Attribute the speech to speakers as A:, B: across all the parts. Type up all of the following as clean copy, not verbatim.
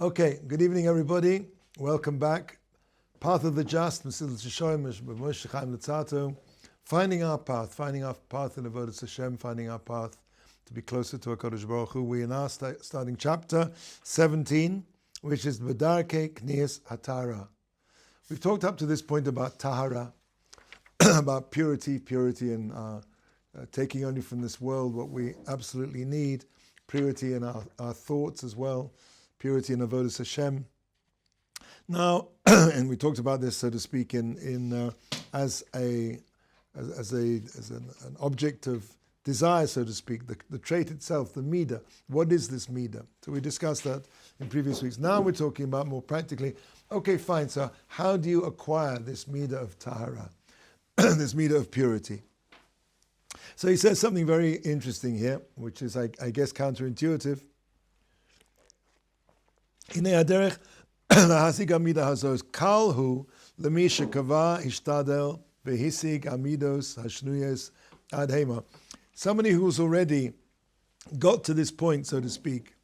A: Okay, good evening, everybody. Welcome back. Path of the Just, Mesilas Yesharim, finding our path in Avodas Hashem, finding our path to be closer to HaKadosh Baruch Hu. We are now starting chapter 17, which is B'darkei Knias Hatara. We've talked up to this point about Tahara, about purity and taking only from this world what we absolutely need, purity in our thoughts as well, purity in Avodas Hashem. Now, and we talked about this, so to speak, as an object of desire, so to speak, the trait itself, the midah. What is this midah? So we discussed that in previous weeks. Now we're talking about more practically. Okay, fine. So how do you acquire this midah of tahara, this midah of purity? So he says something very interesting here, which is, I guess, counterintuitive. Hinei haderech lahasig hamidah hazos kalhu lemi shekava ishtadel vehisig amidos hashnuyes ad hema. Somebody who's already got to this point, so to speak,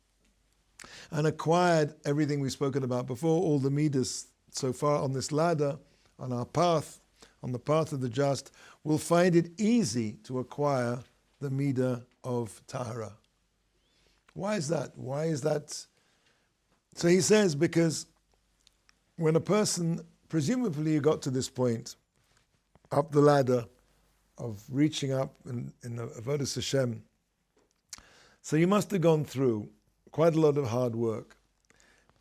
A: and acquired everything we've spoken about before, all the midas so far on this ladder, on our path, on the path of the just, will find it easy to acquire the midah of tahara. Why is that? Why is that? So he says, because when a person, presumably you got to this point, up the ladder of reaching up in the Avodas Hashem, so you must have gone through quite a lot of hard work.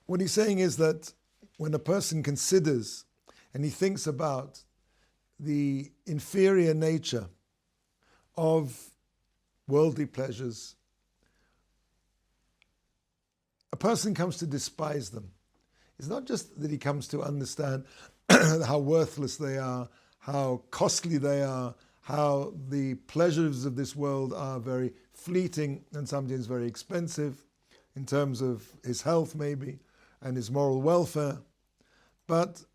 A: What he's saying is that when a person considers and he thinks about the inferior nature of worldly pleasures, a person comes to despise them. It's not just that he comes to understand how worthless they are, how costly they are, how the pleasures of this world are very fleeting and sometimes very expensive in terms of his health maybe and his moral welfare. But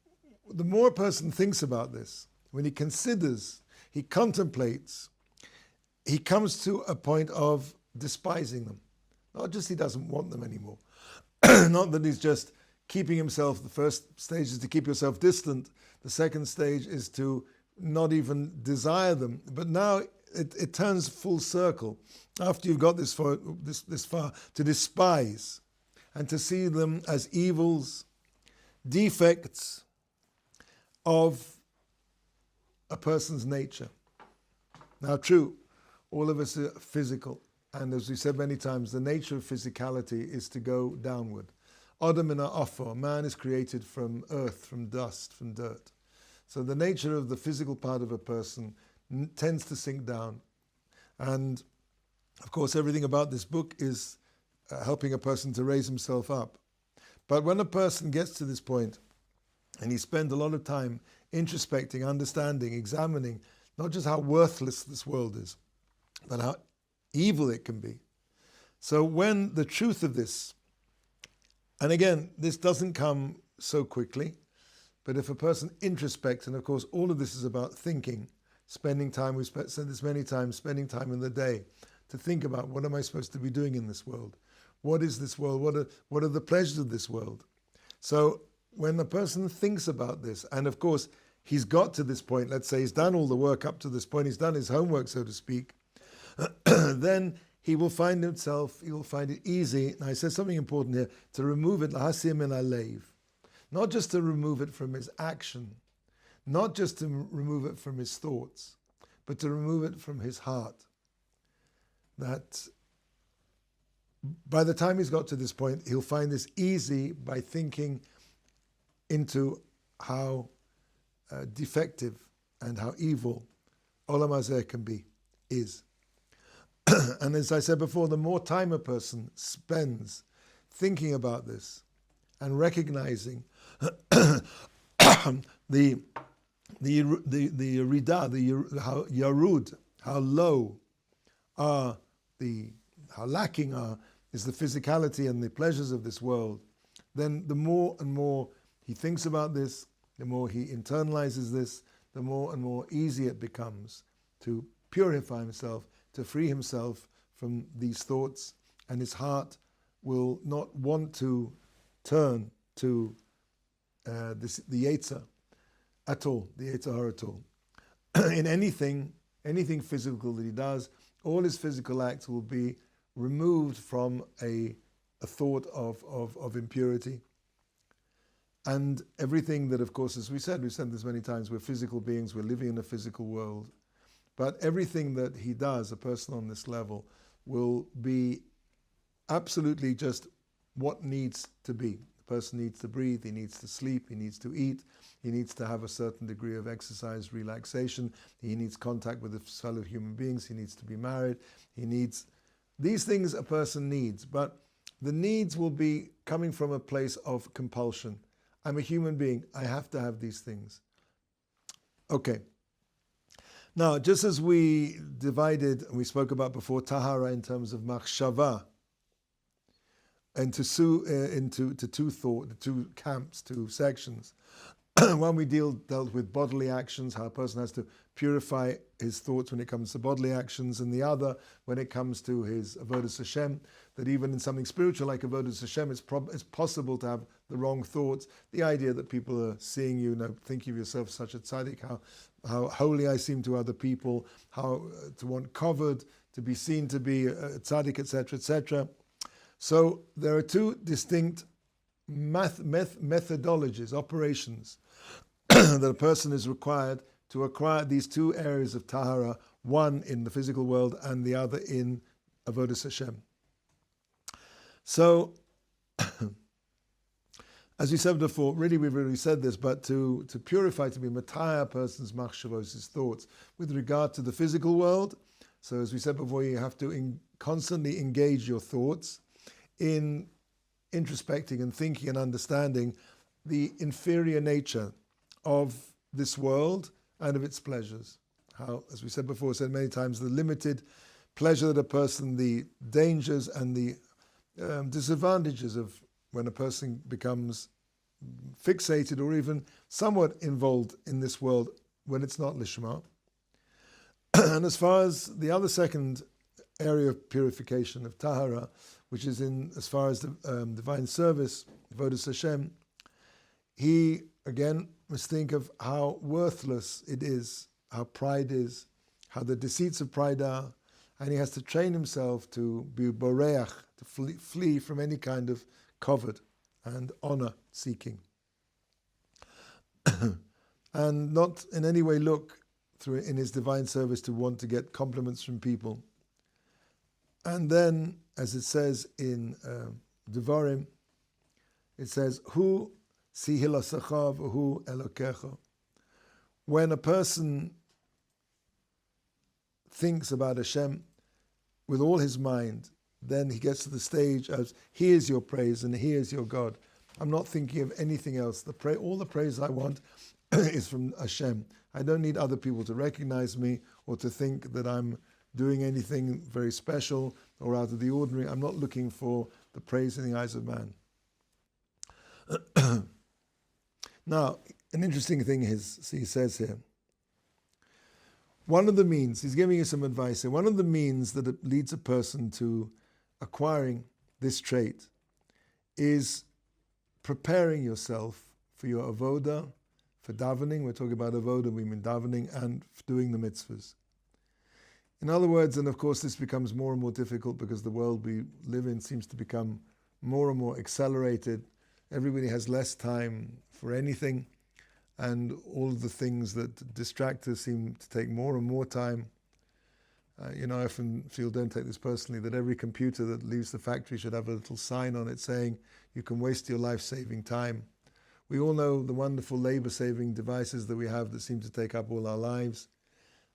A: the more a person thinks about this, when he considers, he contemplates, he comes to a point of despising them. Not just he doesn't want them anymore. Not that he's just keeping himself, the first stage is to keep yourself distant. The second stage is to not even desire them. But now it turns full circle. After you've got this far, to despise and to see them as evils, defects of a person's nature. Now, true, all of us are physical. And as we said many times, the nature of physicality is to go downward. Adam in Afar, man is created from earth, from dust, from dirt. So the nature of the physical part of a person tends to sink down. And of course, everything about this book is helping a person to raise himself up. But when a person gets to this point, and he spends a lot of time introspecting, understanding, examining, not just how worthless this world is, but how evil it can be. So when the truth of this, and again, this doesn't come so quickly, but if a person introspects, and of course all of this is about thinking, spending time, we've said this many times, spending time in the day to think about what am I supposed to be doing in this world? What is this world? What are the pleasures of this world? So when a person thinks about this, and of course he's got to this point, let's say he's done all the work up to this point, he's done his homework, so to speak, then he will find it easy, and I said something important here, to remove it, lahasim min haleiv. Not just to remove it from his action, not just to remove it from his thoughts, but to remove it from his heart. That by the time he's got to this point, he'll find this easy by thinking into how defective and how evil Olam Hazeh can be, is. And as I said before, the more time a person spends thinking about this and recognizing the rida, how yarud, how low are how lacking is the physicality and the pleasures of this world, then the more and more he thinks about this, the more he internalizes this, the more and more easy it becomes to purify himself, to free himself from these thoughts, and his heart will not want to turn to the Yetzer at all, the Yetzer Hara at all. In anything physical that he does, all his physical acts will be removed from a thought of impurity. And everything that, of course, as we've said this many times, we're physical beings, we're living in a physical world. But everything that he does, a person on this level, will be absolutely just what needs to be. The person needs to breathe, he needs to sleep, he needs to eat, he needs to have a certain degree of exercise, relaxation, he needs contact with his fellow human beings, he needs to be married, he needs... These things a person needs, but the needs will be coming from a place of compulsion. I'm a human being, I have to have these things. Okay. Now, just as we divided, and we spoke about before, Tahara in terms of Machshava, into two camps, two sections. One we dealt with bodily actions, how a person has to purify his thoughts when it comes to bodily actions, and the other when it comes to his avodas Hashem, that even in something spiritual like avodas Hashem, it's possible to have the wrong thoughts. The idea that people are seeing you, thinking of yourself as such a tzaddik, how holy I seem to other people, how to want covered, to be seen to be a tzaddik, etc., etc. So there are two distinct methodologies, operations, that a person is required to acquire these two areas of tahara, one in the physical world and the other in avodas Hashem. So, as we said before, we've already said this, but to purify, to be mataya a person's machshavos, his thoughts, with regard to the physical world. So as we said before, you have to constantly engage your thoughts in introspecting and thinking and understanding the inferior nature of this world and of its pleasures. How, as we said before, said many times, the limited pleasure that a person, the dangers and the disadvantages of when a person becomes fixated or even somewhat involved in this world when it's not lishma. And as far as the other second area of purification of tahara, which is as far as the divine service, avodas Hashem, he again must think of how worthless it is, how pride is, how the deceits of pride are, and he has to train himself to be boreach, to flee from any kind of covet and honor seeking, and not in any way look through in his divine service to want to get compliments from people. And then, as it says in Devarim, it says, "Hu sihilasacha v'hu elokecha." When a person thinks about Hashem with all his mind, then he gets to the stage of, he is your praise and he is your God. I'm not thinking of anything else. All the praise I want is from Hashem. I don't need other people to recognize me or to think that I'm doing anything very special or out of the ordinary. I'm not looking for the praise in the eyes of man. Now, an interesting thing he says here. One of the means, he's giving you some advice here, one of the means that it leads a person to acquiring this trait is preparing yourself for your avoda, for davening. We're talking about avoda, we mean davening, and doing the mitzvahs. In other words, and of course this becomes more and more difficult because the world we live in seems to become more and more accelerated. Everybody has less time for anything, and all of the things that distract us seem to take more and more time. I often feel, don't take this personally, that every computer that leaves the factory should have a little sign on it saying, you can waste your life saving time. We all know the wonderful labor-saving devices that we have that seem to take up all our lives.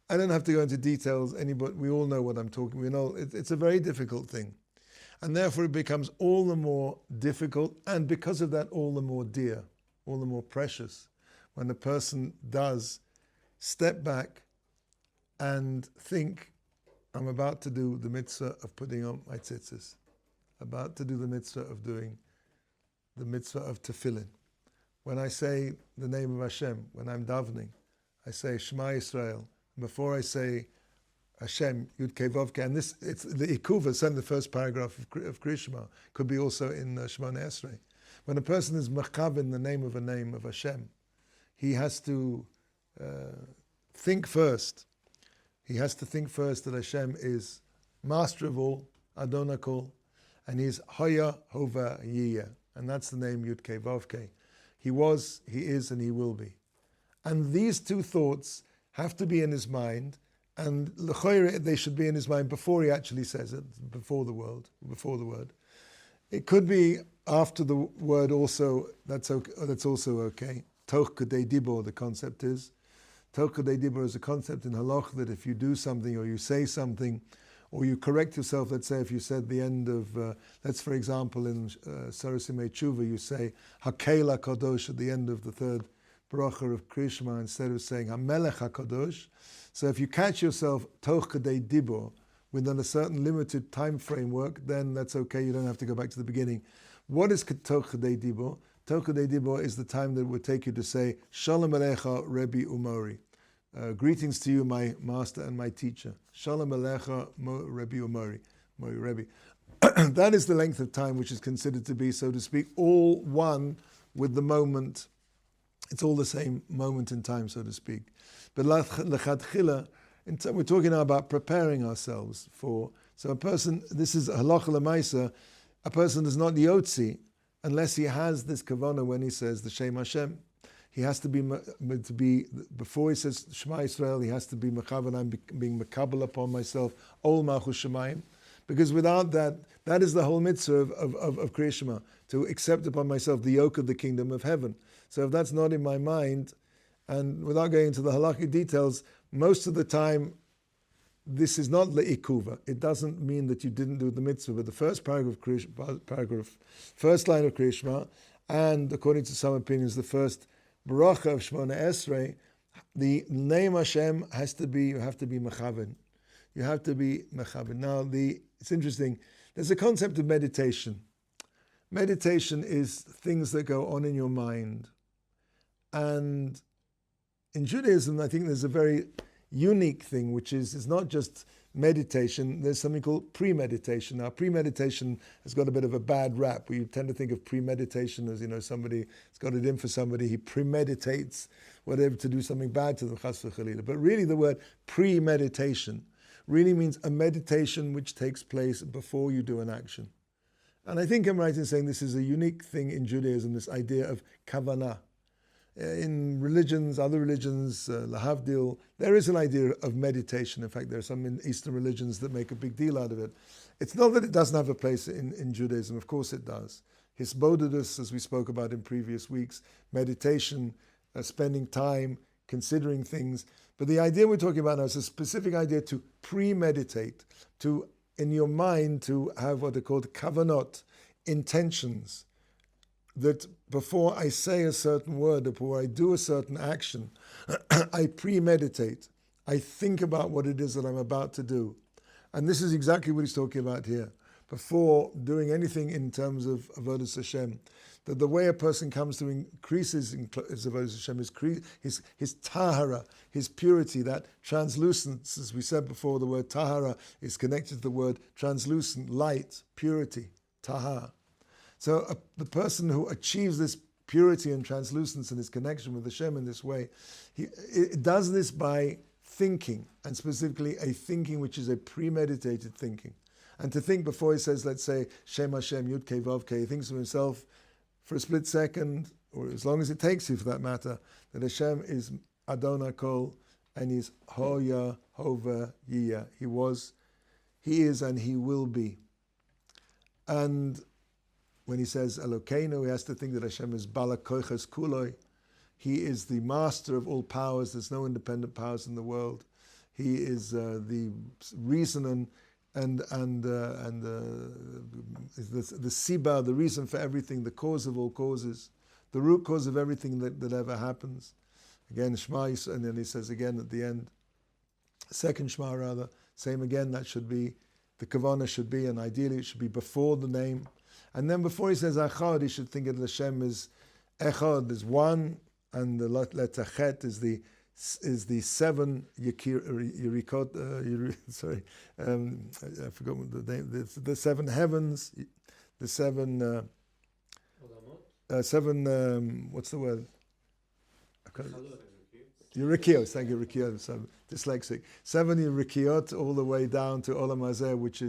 A: I don't have to go into details, but we all know what I'm talking. We know it's a very difficult thing. And therefore it becomes all the more difficult, and because of that, all the more dear, all the more precious, when a person does step back and think, I'm about to do the mitzvah of putting on my tzitzis, about to do the mitzvah of doing the mitzvah of tefillin. When I say the name of Hashem, when I'm davening, I say Shema Yisrael. Before I say Hashem, Yud Kei Vav Kei, and it's the Ikuva, certainly the first paragraph of Krishma, could be also in Shemona Esrei. When a person is mechav in the name of Hashem, he has to think first. He has to think first that Hashem is master of all, Adon HaKol, and he's Hoya, Hova, Yiyah. And that's the name Yud-Kei Vav-Kei. He was, he is, and he will be. And these two thoughts have to be in his mind, and l'choire they should be in his mind before he actually says it, before the word. It could be after the word also, that's also okay. Toch Kadei Dibor, the concept is. Toch Kadei Dibor is a concept in halach that if you do something or you say something, or you correct yourself, let's say if you said the end of, let's for example in Sarasimei Tshuva, you say Hakela Kadosh at the end of the third bracha of Krishma instead of saying Hamelech HaKadosh. So if you catch yourself Toch Kadei Dibor within a certain limited time framework, then that's okay, you don't have to go back to the beginning. What is Toch Kadei Dibor? Toch Kadei Dibor is the time that it would take you to say Shalom Alecha Rebbe Umori. Greetings to you, my master and my teacher. Shalom Alecha Rebbe Umori. Mori Rebbe. That is the length of time which is considered to be, so to speak, all one with the moment. It's all the same moment in time, so to speak. But l'chadchila, we're talking now about preparing ourselves for. So a person, this is halacha l'maisa, a person is not yotzi unless he has this kavanah when he says the Shem Hashem. He has to be before he says Shema Yisrael, he has to be mechavan, I'm being mekabel upon myself, ol malchus shemayim. Because without that, that is the whole mitzvah of Kriya Shema, to accept upon myself the yoke of the kingdom of heaven. So if that's not in my mind, and without going into the halakhic details, most of the time, this is not le'ikuva. It doesn't mean that you didn't do the mitzvah, but the first first line of Kriya Shema, and according to some opinions, the first bracha of Shemona Esrei, the name Hashem has to be, you have to be mechaven. You have to be mechaven. Now, it's interesting. There's a concept of meditation. Meditation is things that go on in your mind. And in Judaism, I think there's a very unique thing, which is it's not just meditation. There's something called premeditation. Now, premeditation has got a bit of a bad rap. We tend to think of premeditation as, somebody has got it in for somebody. He premeditates whatever to do something bad to them, chas v'chalila. But really the word premeditation really means a meditation which takes place before you do an action. And I think I'm right in saying this is a unique thing in Judaism, this idea of kavanah. In religions, other religions, lahavdil, there is an idea of meditation. In fact, there are some in Eastern religions that make a big deal out of it. It's not that it doesn't have a place in Judaism. Of course it does. Hisbodedus, as we spoke about in previous weeks, meditation, spending time, considering things. But the idea we're talking about now is a specific idea to premeditate, to, in your mind, to have what are called kavanot, intentions, that before I say a certain word, before I do a certain action, I premeditate. I think about what it is that I'm about to do. And this is exactly what he's talking about here. Before doing anything in terms of Avodas Hashem, that the way a person comes to increase his Avodas Hashem is his tahara, his purity, that translucence. As we said before, the word tahara is connected to the word translucent, light, purity, tahara. So the person who achieves this purity and translucence and his connection with Hashem in this way, he does this by thinking, and specifically a thinking which is a premeditated thinking. And to think before he says, let's say, Shem Hashem, Yud Kei Vav Kei, he thinks of himself for a split second, or as long as it takes you for that matter, that Hashem is Adon HaKol, and he's Hoya, Hova, Yiyah. He was, he is, and he will be. And when he says Elokeinu, he has to think that Hashem is Bala Koiches Kuloi. He is the master of all powers. There's no independent powers in the world. He is the reason and the Siba, the reason for everything, the cause of all causes, the root cause of everything that ever happens. Again, Shema, and then he says again at the end, second Shema rather, same again, that should be, the Kavanah should be, and ideally it should be before the name. And then before he says Echad, he should think of Hashem as Echad, is one, and the letter Chet is the seven Yerikot. I forgot what the name. The seven heavens, the seven what's the word? Yurikiot, thank you, Rikiot. So I'm dyslexic. 7 Yurikiot all the way down to Olam Hazeh, which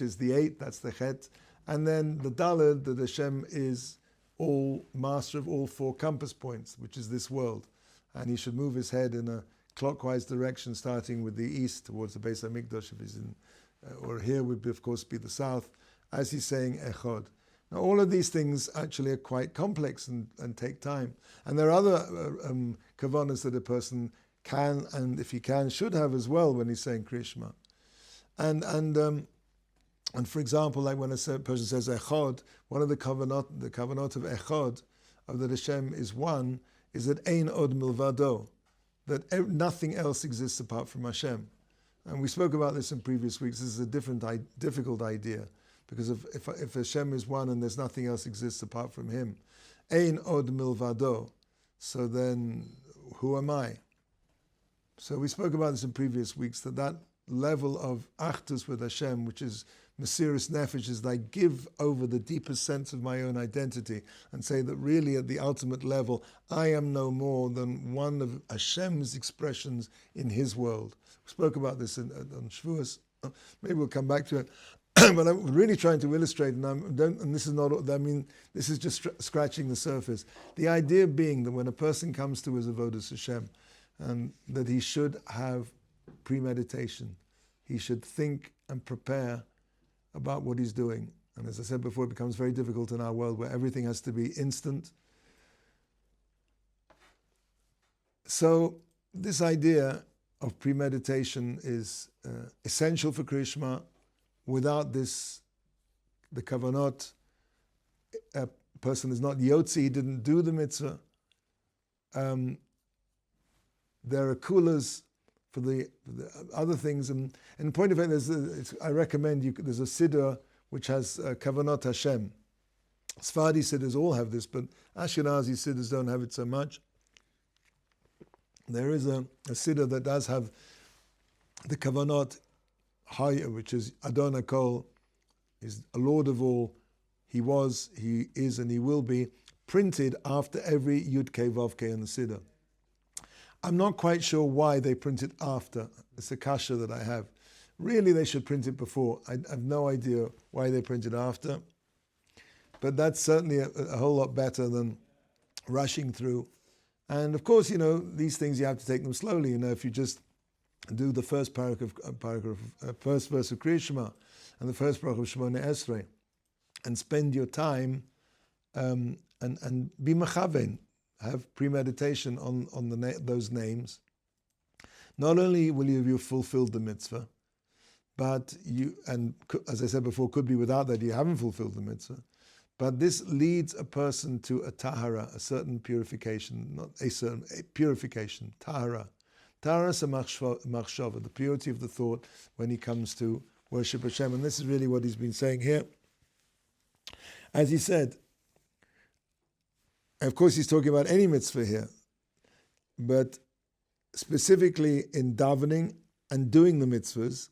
A: is the 8. That's the Chet, and then the Daled, that Hashem is all master of all 4 compass points, which is this world, and he should move his head in a clockwise direction, starting with the east towards the Beis Hamikdash, if he's in, or here would of course be the south, as he's saying Echad. Now, all of these things actually are quite complex and take time. And there are other kavanas that a person can, and if he can, should have as well when he's saying Kriya Shema. And for example, like when a person says Echad, one of the kavanot of Echad, of that Hashem is one, is that Ein Od Milvado, that nothing else exists apart from Hashem. And we spoke about this in previous weeks. This is a difficult idea. Because if Hashem is one and there's nothing else exists apart from Him, Ein Od Milvado, so then who am I? So we spoke about this in previous weeks, that level of Achdus with Hashem, which is Mesilas Nefesh, is that I give over the deepest sense of my own identity and say that really at the ultimate level, I am no more than one of Hashem's expressions in His world. We spoke about this on Shavuos. Maybe we'll come back to it. But I'm really trying to illustrate, and this is not, I mean, this is just scratching the surface. The idea being that when a person comes to his avodas Hashem, that he should have premeditation. He should think and prepare about what he's doing. And as I said before, it becomes very difficult in our world where everything has to be instant. So this idea of premeditation is essential for Kriya Shema. Without this, the kavanot, a person is not yotzi, he didn't do the mitzvah. There are kulas for the other things. And in point of fact, I recommend there's a siddur which has kavanot Hashem. Sephardi siddurs all have this, but Ashkenazi siddurs don't have it so much. There is a siddur that does have the kavanot, which is Adon HaKol, is a Lord of all. He was, he is, and he will be, printed after every Yud Kei Vav Kei in the Siddur. I'm not quite sure why they print it after. It's a kasha that I have. Really, they should print it before. I have no idea why they print it after. But that's certainly a whole lot better than rushing through. And of course, these things you have to take them slowly. If you just do the first first verse of Kriya Shema and the first paragraph of Shemona Esrei, and spend your time and be mechaven, have premeditation on those names. Not only will you have fulfilled the mitzvah, but as I said before, could be without that you haven't fulfilled the mitzvah. But this leads a person to a tahara, a certain purification, purification, tahara. Tahara machshava, the purity of the thought when he comes to worship Hashem. And this is really what he's been saying here. As he said, of course he's talking about any mitzvah here, but specifically in davening and doing the mitzvahs,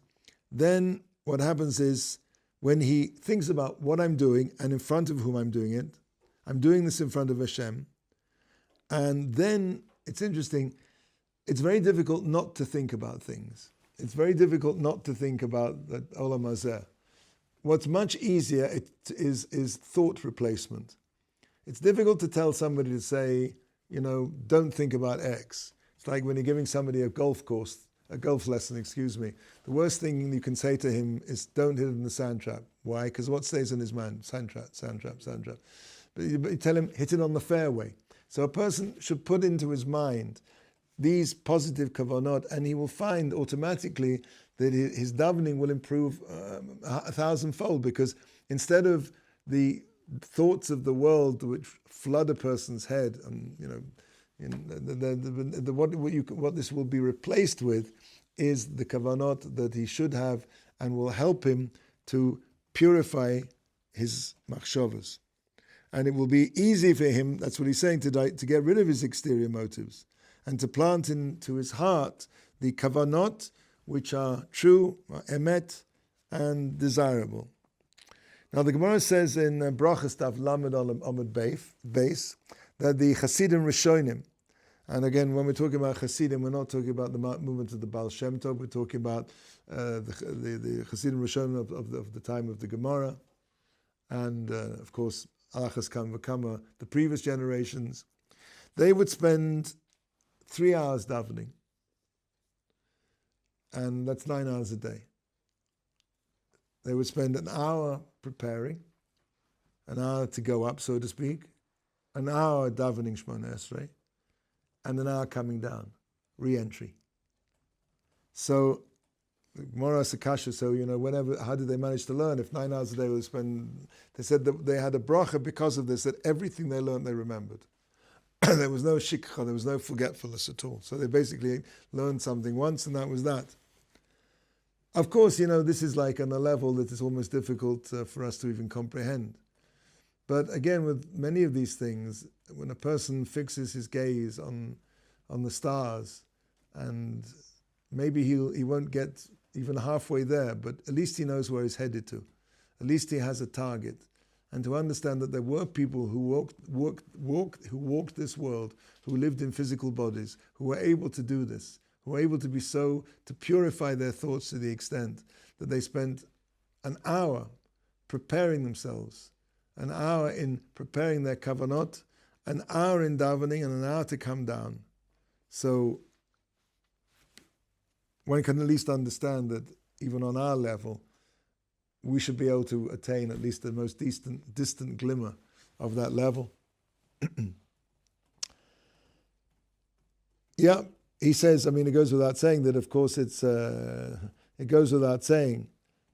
A: then what happens is when he thinks about what I'm doing and in front of whom I'm doing it, I'm doing this in front of Hashem, and then it's interesting, it's very difficult not to think about things. It's very difficult not to think about that Olam Hazeh. What's much easier is thought replacement. It's difficult to tell somebody to say, don't think about X. It's like when you're giving somebody a golf lesson, The worst thing you can say to him is, don't hit it in the sand trap. Why? Because what stays in his mind? Sand trap. But you tell him, hit it on the fairway. So a person should put into his mind these positive kavanot, and he will find automatically that his davening will improve 1,000-fold, because instead of the thoughts of the world which flood a person's head, and what this will be replaced with is the kavanot that he should have, and will help him to purify his machshavas. And it will be easy for him, that's what he's saying today, to get rid of his exterior motives and to plant into his heart the kavanot which are true, emet, and desirable. Now the Gemara says in Brachas Daf Lamed Amud Beis that the Hasidim Rishonim, and again when we're talking about Hasidim, we're not talking about the movement of the Baal Shem Tov, we're talking about the Hasidim Rishonim of the time of the Gemara, and of course Alachas Kam V'Kama, the previous generations. They would spend 3 hours davening, and that's 9 hours a day. They would spend an hour preparing, an hour to go up, so to speak, an hour davening Shemona Esrei, and an hour coming down, re-entry. So, Gemara Sakasha, so, how did they manage to learn? If 9 hours a day would spend, they said that they had a bracha because of this, that everything they learned they remembered. There was no shikha, there was no forgetfulness at all. So they basically learned something once and that was that. Of course, this is like on a level that is almost difficult for us to even comprehend. But again, with many of these things, when a person fixes his gaze on the stars, and maybe he won't get even halfway there, but at least he knows where he's headed to. At least he has a target. And to understand that there were people who walked this world, who lived in physical bodies, who were able to do this, who were able to purify their thoughts to the extent that they spent an hour preparing themselves, an hour in preparing their kavanot, an hour in davening, and an hour to come down. So one can at least understand that even on our level, we should be able to attain at least the most distant glimmer of that level. Yeah, he says, it goes without saying that, of course, it goes without saying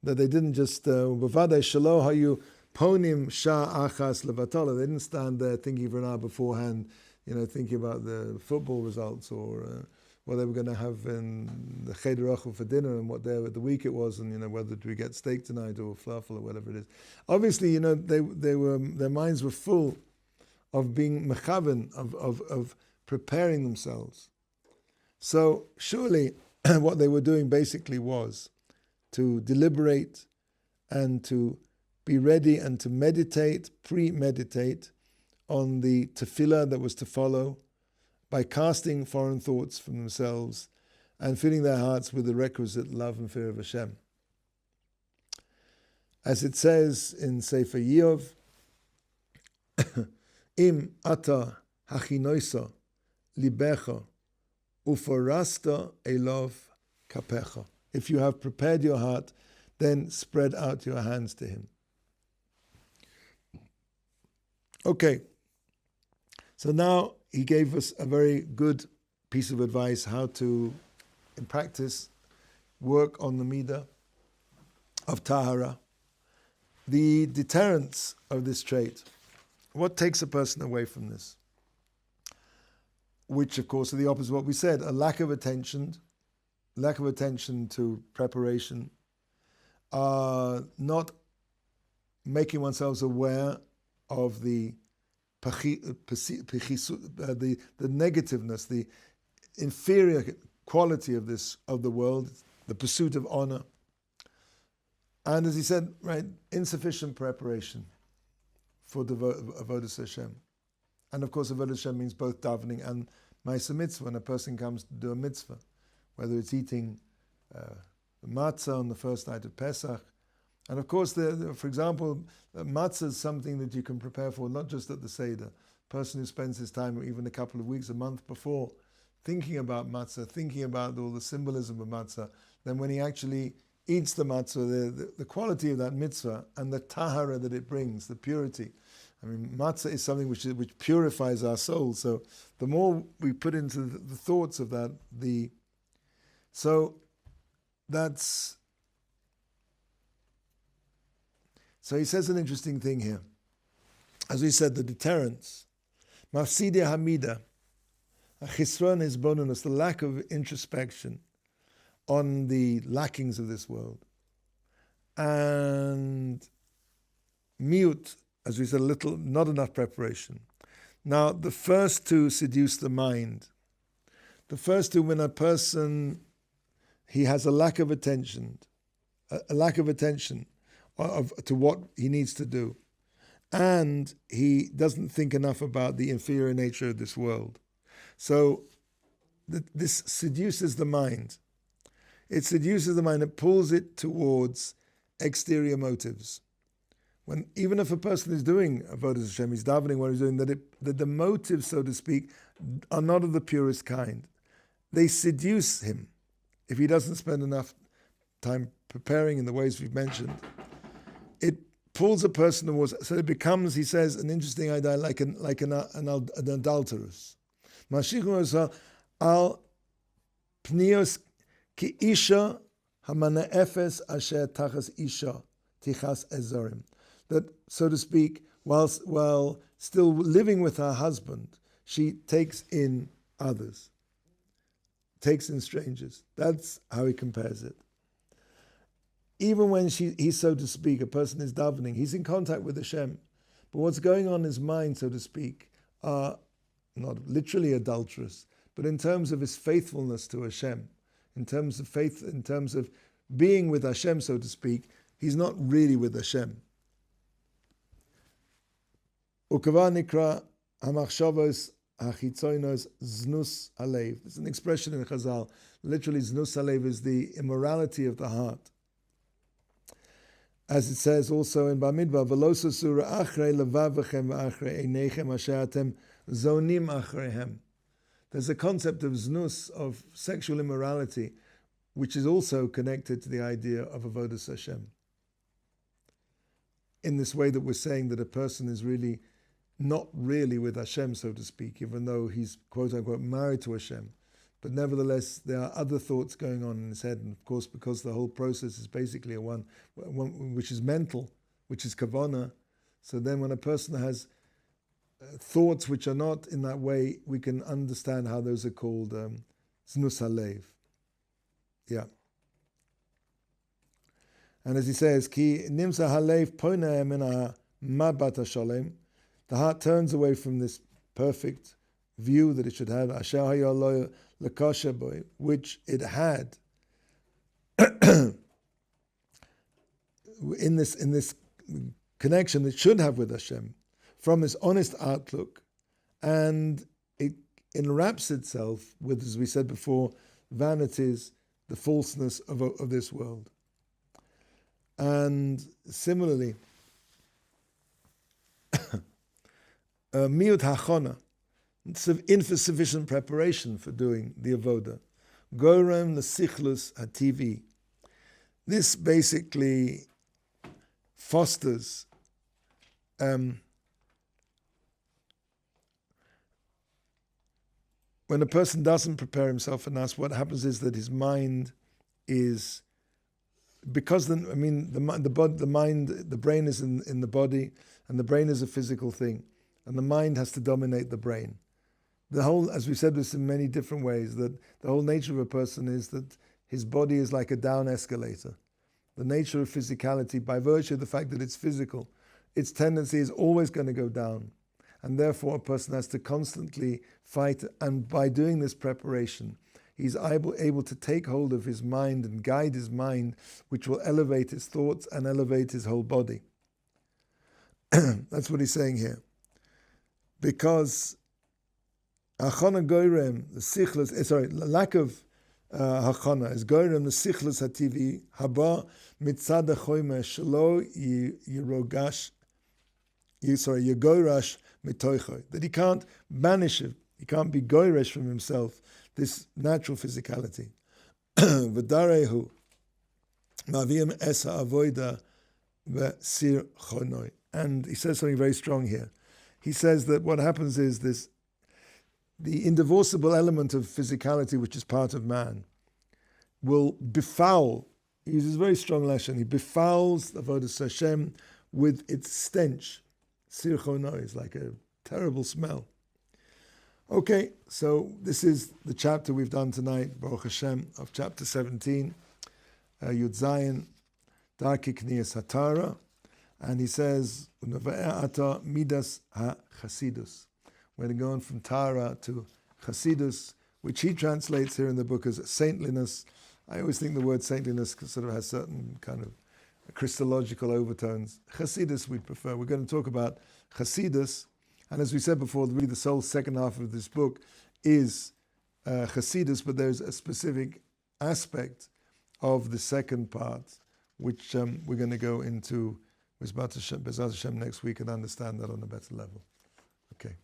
A: that they didn't just, b'vadai shelo hayu ponim sha achas levatala. They didn't stand there thinking for an hour beforehand, thinking about the football results or what they were going to have in the Cheder Achel for dinner and what day of the week it was, and whether we get steak tonight or falafel or whatever it is. Obviously, their minds were full of being mechaven, of preparing themselves. So surely what they were doing basically was to deliberate and to be ready and to meditate, premeditate on the tefillah that was to follow, by casting foreign thoughts from themselves and filling their hearts with the requisite love and fear of Hashem. As it says in Sefer Yov, Im ata hachinoisa libecha uforasta elov kapecha. If you have prepared your heart, then spread out your hands to him. Okay, so now he gave us a very good piece of advice how to, in practice, work on the midah of tahara. The deterrence of this trait, what takes a person away from this? Which, of course, are the opposite of what we said, a lack of attention to preparation, not making oneself aware of the negativeness, the inferior quality of the world, the pursuit of honor, and as he said, right, insufficient preparation for the avodas Hashem. And of course, avodas Hashem means both davening and ma'aseh mitzvah. When a person comes to do a mitzvah, whether it's eating matzah on the first night of Pesach. And of course, for example, matzah is something that you can prepare for not just at the Seder. A person who spends his time even a couple of weeks, a month before, thinking about matzah, thinking about all the symbolism of matzah, then when he actually eats the matzah, the quality of that mitzvah and the tahara that it brings, the purity. Matzah is something which purifies our soul. So the more we put into the thoughts of that, So he says an interesting thing here. As we said, the deterrence, mafsidia hamida, achisron is bonus, the lack of introspection on the lackings of this world, and miut, as we said, not enough preparation. Now, the first to seduce the mind, the first to when a person he has a lack of attention to what he needs to do. And he doesn't think enough about the inferior nature of this world. So this seduces the mind. It seduces the mind, it pulls it towards exterior motives. When even if a person is doing avodas Hashem, he's davening what he's doing, that the motives, so to speak, are not of the purest kind. They seduce him if he doesn't spend enough time preparing in the ways we've mentioned. It pulls a person towards, so it becomes, he says, an interesting idea, like an adulteress. Mashiach al pnios ki isha hamana efes asher tachas isha tichas ezorim. That, so to speak, while still living with her husband, she takes in others, takes in strangers. That's how he compares it. Even when he's, so to speak, a person is davening, he's in contact with Hashem. But what's going on in his mind, so to speak, are not literally adulterous, but in terms of his faithfulness to Hashem, in terms of faith, in terms of being with Hashem, so to speak, he's not really with Hashem. Ukava nikra hamachshavos hachitzonos znus halev. It's an expression in Chazal. Literally, znus halev is the immorality of the heart. As it says also in Bamidbar, "V'lo susura achrei levavechem v'achrei einechem asher atem zonim achreihem." There's a concept of znus, of sexual immorality, which is also connected to the idea of avodas Hashem. In this way that we're saying that a person is really not really with Hashem, so to speak, even though he's quote unquote married to Hashem. But nevertheless, there are other thoughts going on in his head, and of course, because the whole process is basically one which is mental, which is kavana. So then, when a person has thoughts which are not in that way, we can understand how those are called znus halev. Yeah. And as he says, ki nimsa halev poineh min mabat hashalem, the heart turns away from this perfect view that it should have, asher hayalo lekasher boy, which it had in this connection it should have with Hashem, from this honest outlook, and it enwraps itself with, as we said before, vanities, the falseness of this world. And similarly, miut hachona, insufficient preparation for doing the avoda. Gorem lesichlus hativi. This basically fosters when a person doesn't prepare himself enough, what happens is that his mind is, because the brain is in the body, and the brain is a physical thing, and the mind has to dominate the brain. The whole, as we said this in many different ways, that the whole nature of a person is that his body is like a down escalator. The nature of physicality, by virtue of the fact that it's physical, its tendency is always going to go down. And therefore a person has to constantly fight, and by doing this preparation, he's able to take hold of his mind and guide his mind, which will elevate his thoughts and elevate his whole body. That's what he's saying here. Because Hachana goyrem, the sichlas, lack of hachana is goyrem the sichlas hativi haba mitzad hachoyme shelo yigorash mitoichoy, that he can't banish it, he can't be goyresh from himself, this natural physicality. V'darehu mavim esa avoida v'sir chonoi. And he says something very strong here. He says that what happens is this, the indivorceable element of physicality, which is part of man, will befoul, he uses very strong lashon, he befouls the avodas Hashem with its stench. Sir chono is like a terrible smell. Okay, so this is the chapter we've done tonight, Baruch Hashem, of chapter 17, Yud Zayin, Darki Kniyas Hatara, and he says, Ata midas ha-chasidus. We're going from Tara to Chasidus, which he translates here in the book as saintliness. I always think the word saintliness sort of has certain kind of Christological overtones. Chassidus we prefer. We're going to talk about Chassidus, and as we said before, really the sole second half of this book is Chassidus, but there's a specific aspect of the second part which we're going to go into with Bezrat Hashem next week and understand that on a better level. Okay.